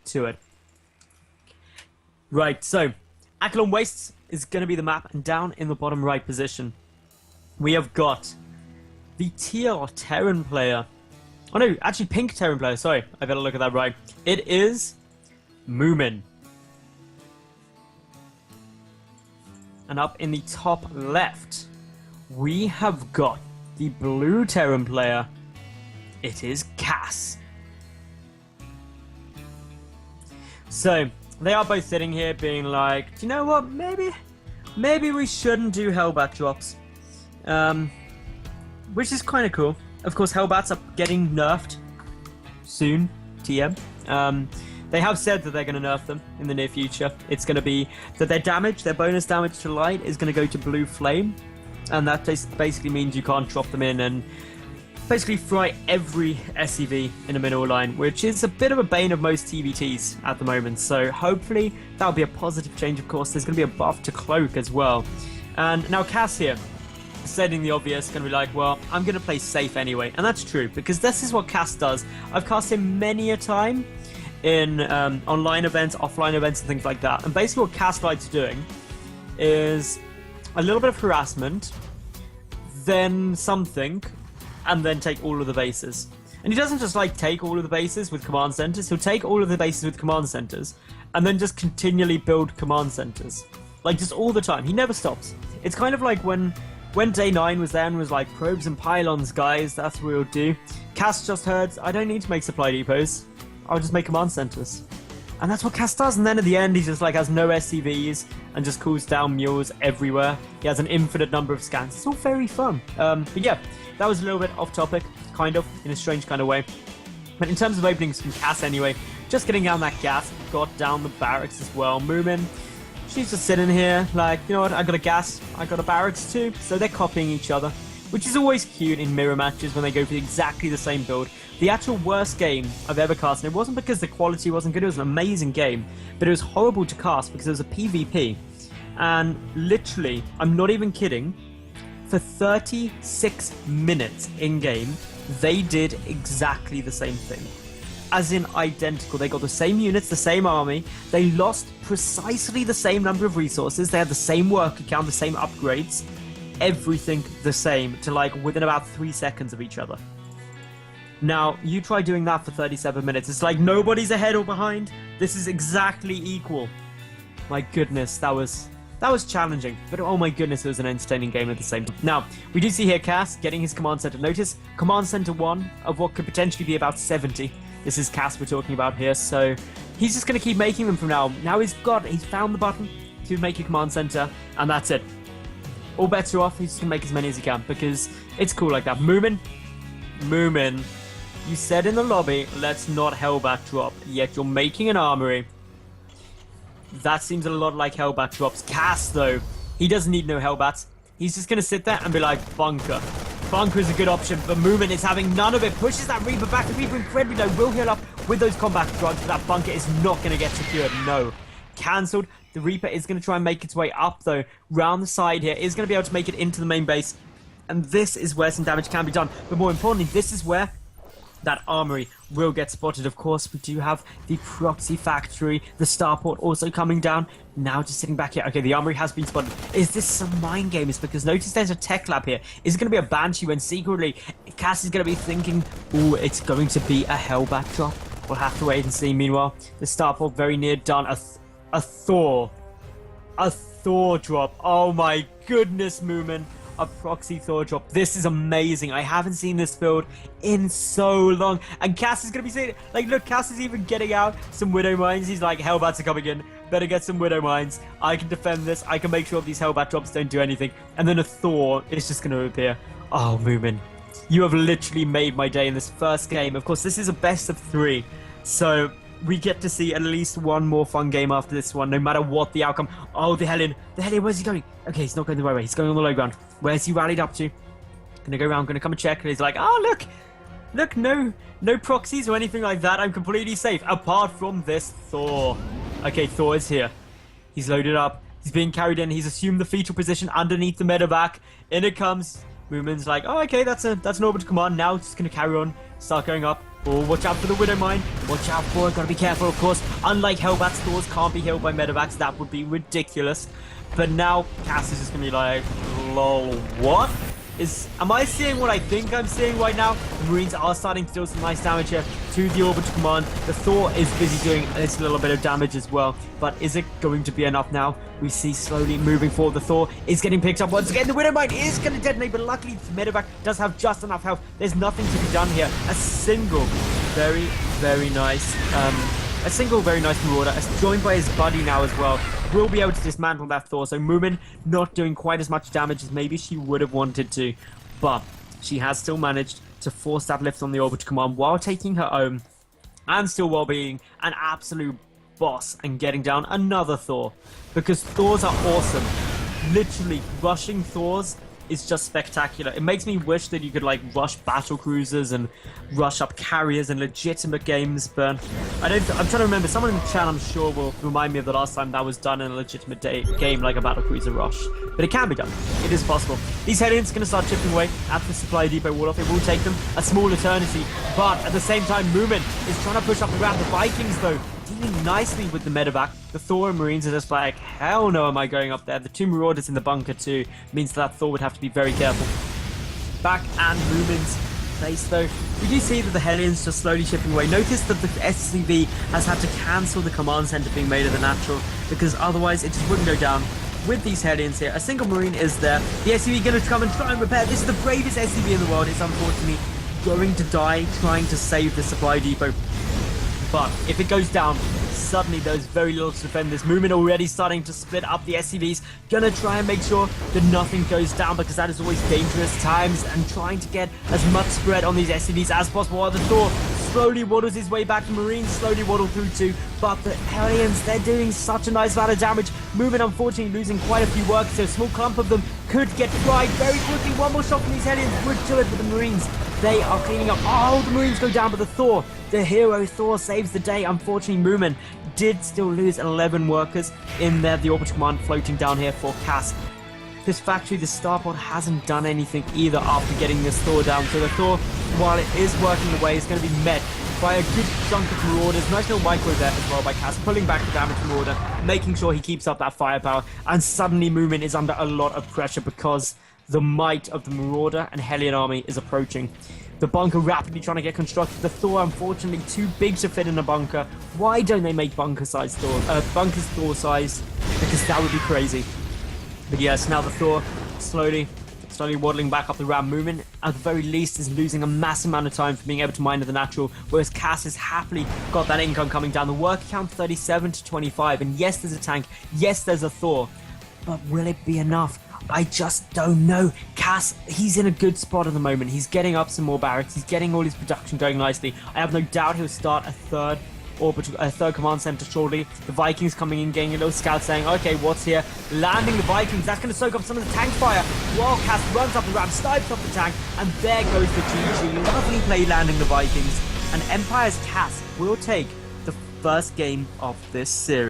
to it. Right, so Akelon Wastes is going to be the map, and down in the bottom right position, we have got the teal Terran player. Oh no, actually pink Terran player, sorry, I better look at that right. It is Moomin. And up in the top left, we have got the blue Terran player. It is Cass. So, they are both sitting here being like, do you know what, maybe we shouldn't do Hellbat drops. Which is kind of cool. Of course, Hellbats are getting nerfed soon, TM. They have said that they're going to nerf them in the near future. It's going to be that their bonus damage to light is going to go to blue flame. And that basically means you can't drop them in and basically fry every SCV in a mineral line, which is a bit of a bane of most TBTs at the moment. So hopefully that'll be a positive change. Of course, there's going to be a buff to cloak as well. And now Cass here, stating the obvious, going to be like, well, I'm going to play safe anyway. And that's true, because this is what Cass does. I've cast him many a time in online events, offline events, and things like that. And basically what Cass likes doing is a little bit of harassment, then something, and then take all of the bases. And he doesn't just like take all of the bases with command centers, he'll take all of the bases with command centers, and then just continually build command centers. Like, just all the time. He never stops. It's kind of like when Day 9 was there and was like, probes and pylons, guys, that's what we'll do. Cass just heard, I don't need to make supply depots, I'll just make command centers. And that's what Cass does, and then at the end he just like has no SCVs and just cools down mules everywhere. He has an infinite number of scans. It's all very fun. But yeah, that was a little bit off topic, kind of, in a strange kind of way. But in terms of openings from Cass anyway, just getting down that gas, got down the barracks as well. Moomin, she's just sitting here like, you know what, I got a gas, I got a barracks too. So they're copying each other, which is always cute in mirror matches when they go for exactly the same build. The actual worst game I've ever cast, and it wasn't because the quality wasn't good, it was an amazing game, but it was horrible to cast because it was a PvP. And literally, I'm not even kidding, for 36 minutes in-game, they did exactly the same thing. As in identical. They got the same units, the same army, they lost precisely the same number of resources, they had the same worker count, the same upgrades, everything the same, to like within about 3 seconds of each other. Now, you try doing that for 37 minutes. It's like nobody's ahead or behind. This is exactly equal. My goodness, that was challenging. But oh my goodness, it was an entertaining game at the same time. Now, we do see here Cass getting his command center. Notice, command center 1 of what could potentially be about 70. This is Cass we're talking about here. So he's just going to keep making them from now. Now he's found the button to make a command center, and that's it. All bets are off. He's just going to make as many as he can because it's cool like that. Moomin, you said in the lobby, let's not Hellbat drop, yet you're making an armory. That seems a lot like Hellbat drops. Cass, though, he doesn't need no Hellbats. He's just going to sit there and be like, bunker. Bunker is a good option, but Moomin is having none of it. Pushes that Reaper back. The Reaper incredibly low. Will heal up with those combat drugs, but that bunker is not going to get secured. No. Cancelled. The Reaper is going to try and make its way up, though, round the side here. Is going to be able to make it into the main base. And this is where some damage can be done. But more importantly, this is where that armory will get spotted. Of course, we do have the proxy factory, the starport also coming down. Now just sitting back here. Okay, the armory has been spotted. Is this some mind games? Because notice there's a tech lab here. Is it going to be a Banshee when secretly Cass is going to be thinking, ooh, it's going to be a Hellbat drop? We'll have to wait and see. Meanwhile, the starport very near done. A Thor drop. Oh my goodness, Moomin. A proxy Thor drop. This is amazing. I haven't seen this build in so long. And Cass is going to be saying, like, look, Cass is even getting out some Widow Mines. He's like, Hellbats are coming in. Better get some Widow Mines. I can defend this. I can make sure these Hellbat drops don't do anything. And then a Thor is just going to appear. Oh, Moomin, you have literally made my day in this first game. Of course, this is a best of 3. So we get to see at least one more fun game after this one, no matter what the outcome. Oh, the Hellion, where's he going? Okay, he's not going the right way. He's going on the low ground. Where's he rallied up to? Gonna go around, gonna come and check. And he's like, oh, look, no proxies or anything like that. I'm completely safe, apart from this Thor. Okay, Thor is here. He's loaded up. He's being carried in. He's assumed the fetal position underneath the medevac. In it comes. Moomin's like, oh, okay, that's an orbital command. Now it's just gonna carry on, start going up. Oh, watch out for the Widow Mine. Watch out for it. Gotta be careful, of course. Unlike Hellbat's Thors can't be healed by medevacs. That would be ridiculous. But now, Cass is just gonna be like, lol, what? Am I seeing what I think I'm seeing right now? The Marines are starting to deal some nice damage here to the Orbital Command. The Thor is busy doing this little bit of damage as well. But is it going to be enough now? We see slowly moving forward. The Thor is getting picked up once again. The Widowmine is going to detonate, but luckily the medevac does have just enough health. There's nothing to be done here. A single very, very nice Marauder, joined by his buddy now as well, will be able to dismantle that Thor. So Moomin not doing quite as much damage as maybe she would have wanted to, but she has still managed to force that lift on the Orbital Command while taking her own and still while being an absolute boss and getting down another Thor, because Thors are awesome. Literally, rushing Thors is just spectacular. It makes me wish that you could like rush battle cruisers and rush up carriers in legitimate games, but I'm trying to remember. Someone in the chat, I'm sure, will remind me of the last time that was done in a legitimate game like a battle cruiser rush. But it can be done. It is possible. These Hellions are going to start chipping away at the supply depot wall off. It will take them a small eternity, but at the same time, Moomin is trying to push up around the Vikings though, dealing nicely with the medevac. The Thor and Marines are just like, hell no am I going up there. The two Marauders in the bunker too means that Thor would have to be very careful. Back and Moomin's place though, we do see that the Hellions just slowly chipping away. Notice that the SCV has had to cancel the command center being made of the natural, because otherwise it just wouldn't go down. With these Hellions here, a single Marine is there. The SCV going to come and try and repair. This is the bravest SCV in the world. It's unfortunately going to die trying to save the supply depot. But if it goes down, suddenly there's very little to defend this. Moomin already starting to split up the SCVs. Gonna try and make sure that nothing goes down, because that is always dangerous times, and trying to get as much spread on these SCVs as possible while the Thor slowly waddles his way back. The Marines slowly waddle through too, but the Hellions, they're doing such a nice amount of damage. Moomin unfortunately losing quite a few workers, so a small clump of them could get fried very quickly. One more shot from these Hellions would do it, but the Marines, they are cleaning up. Oh, the Marines go down, but the Thor, the hero Thor, saves the day. Unfortunately, Moomin did still lose 11 workers in there. The Orbital Command floating down here for Cass. This factory, the starport, hasn't done anything either after getting this Thor down. So the Thor, while it is working away, is going to be met by a good chunk of Marauders. Nice little micro there as well by Cass, pulling back the damage Marauder, making sure he keeps up that firepower. And suddenly Moomin is under a lot of pressure because the might of the Marauder and Hellion army is approaching. The bunker rapidly trying to get constructed. The Thor, unfortunately, too big to fit in a bunker. Why don't they make bunkers Thor size? Because that would be crazy. But yes, now the Thor slowly waddling back up the ramp. Moomin, at the very least, is losing a massive amount of time for being able to mine the natural, whereas Cass has happily got that income coming down. The work count 37 to 25, and yes, there's a tank, yes, there's a Thor, but will it be enough? I just don't know. Cass, he's in a good spot at the moment. He's getting up some more barracks. He's getting all his production going nicely. I have no doubt he'll start a third command center shortly. The Vikings coming in, getting a little scout saying, okay, what's here? Landing the Vikings. That's going to soak up some of the tank fire. While Cass runs up the ramp, snipes off the tank, and there goes the GG. Lovely play landing the Vikings. And Empire's Cass will take the first game of this series.